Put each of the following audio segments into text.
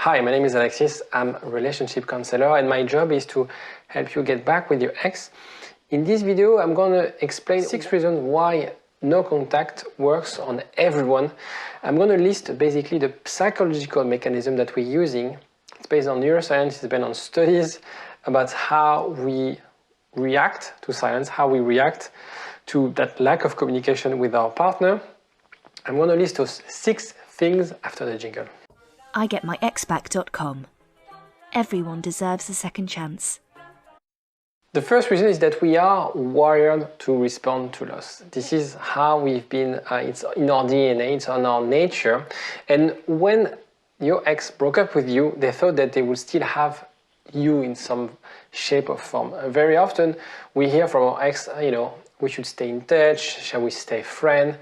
Hi, my name is Alexis. I'm a relationship counselor and my job is to help you get back with your ex. In this video, I'm going to explain 6 reasons why no contact works on everyone. I'm going to list basically the psychological mechanism that we're using. It's based on neuroscience, it's based on studies about how we react to silence, how we react to that lack of communication with our partner. I'm going to list those 6 things after the jingle. I get my exback.com. Everyone deserves a second chance. The first reason is that we are wired to respond to loss. This is how we've been, it's in our DNA, it's on our nature. And when your ex broke up with you, they thought that they would still have you in some shape or form. Very often we hear from our ex, we should stay in touch, shall we stay friends?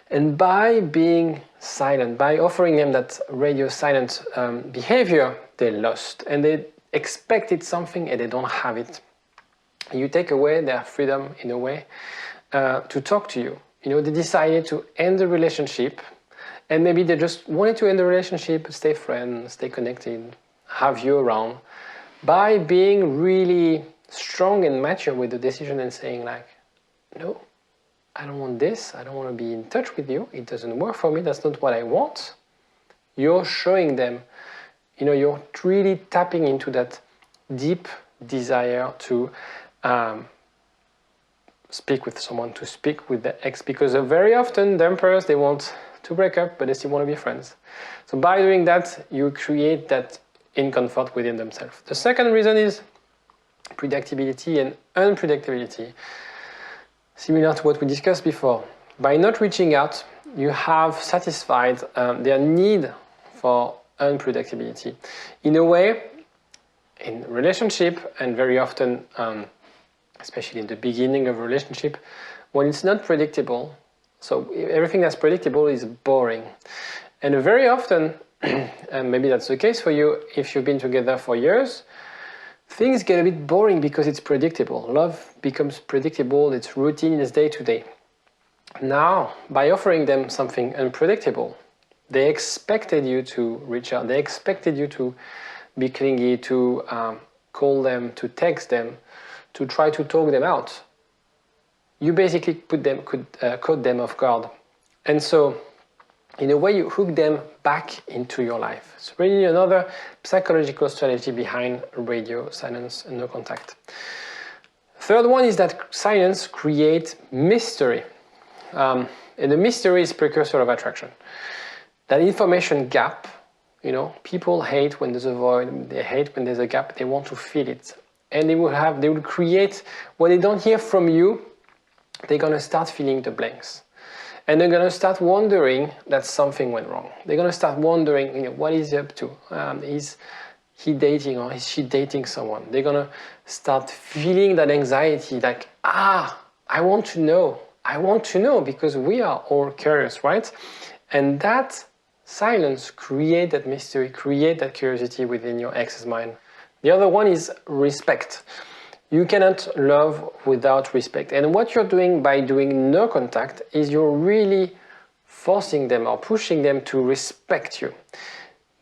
And by being silent, by offering them that radio silent behavior, they lost. And they expected something and they don't have it. You take away their freedom in a way to talk to you. They decided to end the relationship and maybe they just wanted to end the relationship, stay friends, stay connected, have you around. By being really strong and mature with the decision and saying like, no, I don't want this, I don't want to be in touch with you, it doesn't work for me, that's not what I want. You're showing them, you're really tapping into that deep desire to speak with someone, to speak with the ex, because very often dumpers, they want to break up, but they still want to be friends. So by doing that, you create that discomfort within themselves. The second reason is predictability and unpredictability. Similar to what we discussed before. By not reaching out, you have satisfied their need for unpredictability. In a way, in relationship, and very often, especially in the beginning of a relationship, when it's not predictable, so everything that's predictable is boring. And very often, and maybe that's the case for you, if you've been together for years, things get a bit boring because it's predictable. Love becomes predictable, it's routine, it's day to day. Now, by offering them something unpredictable, they expected you to reach out, they expected you to be clingy, to call them, to text them, to try to talk them out. You basically caught them off guard. And so, in a way, you hook them back into your life. It's really another psychological strategy behind radio silence and no contact. Third one is that silence creates mystery. And the mystery is precursor of attraction. That information gap, people hate when there's a void, they hate when there's a gap, they want to fill it. And they will create, when they don't hear from you, they're gonna start filling the blanks. And they're going to start wondering that something went wrong. They're going to start wondering, what is he up to? Is he dating or is she dating someone? They're going to start feeling that anxiety like, I want to know because we are all curious, right? And that silence creates that mystery, create that curiosity within your ex's mind. The other one is respect. You cannot love without respect. And what you're doing by doing no contact is you're really forcing them or pushing them to respect you.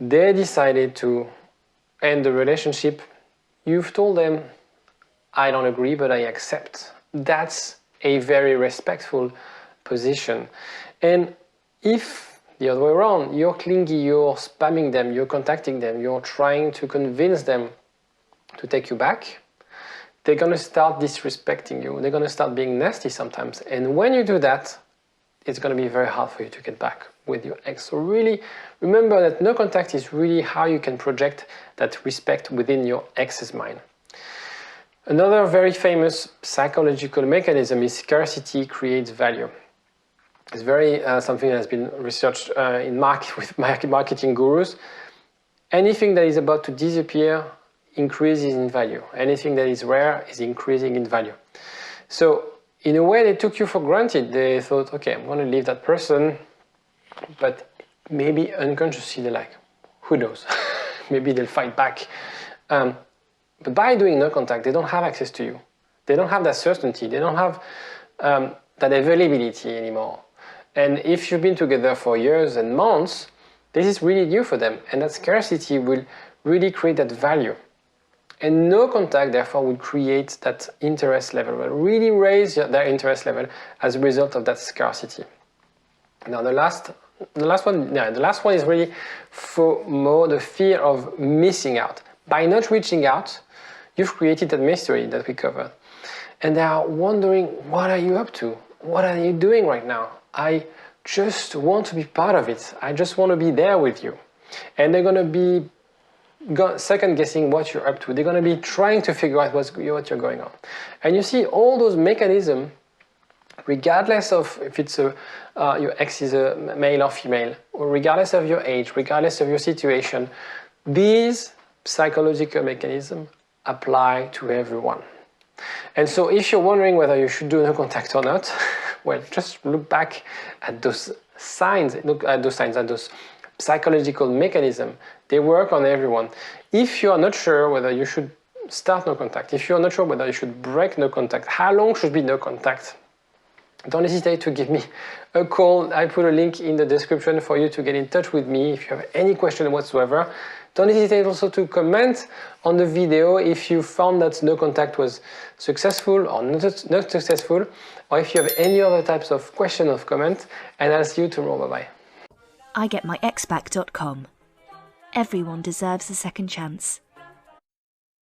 They decided to end the relationship. You've told them, I don't agree, but I accept. That's a very respectful position. And if the other way around, you're clingy, you're spamming them, you're contacting them, you're trying to convince them to take you back, they're going to start disrespecting you. They're going to start being nasty sometimes. And when you do that, it's going to be very hard for you to get back with your ex. So really remember that no contact is really how you can project that respect within your ex's mind. Another very famous psychological mechanism is scarcity creates value. It's very something that has been researched with marketing gurus. Anything that is about to disappear increases in value. Anything that is rare is increasing in value. So in a way, they took you for granted. They thought, okay, I'm going to leave that person, but maybe unconsciously they're like, who knows? Maybe they'll fight back. But by doing no contact, they don't have access to you. They don't have that certainty. They don't have that availability anymore. And if you've been together for years and months, This is really new for them, and that scarcity will really create that value. And no contact, therefore, will create that interest level, will really raise their interest level as a result of that scarcity. Now, the last one is really FOMO, the fear of missing out. By not reaching out, you've created that mystery that we covered. And they are wondering, what are you up to? What are you doing right now? I just want to be part of it. I just want to be there with you. And they're going to be second guessing what you're up to. They're going to be trying to figure out what you're going on. And you see all those mechanisms, regardless of if it's your ex is a male or female, or regardless of your age, regardless of your situation, these psychological mechanisms apply to everyone. And so if you're wondering whether you should do no contact or not, well, just look back at those signs, at those psychological mechanisms. They work on everyone. If you are not sure whether you should start no contact, if you're not sure whether you should break no contact, how long should be no contact, don't hesitate to give me a call. I put a link in the description for you to get in touch with me if you have any question whatsoever. Don't hesitate also to comment on the video if you found that no contact was successful or not successful, or if you have any other types of question or comment, and I'll see you tomorrow. Bye-bye. I get my exback.com. Everyone deserves a second chance.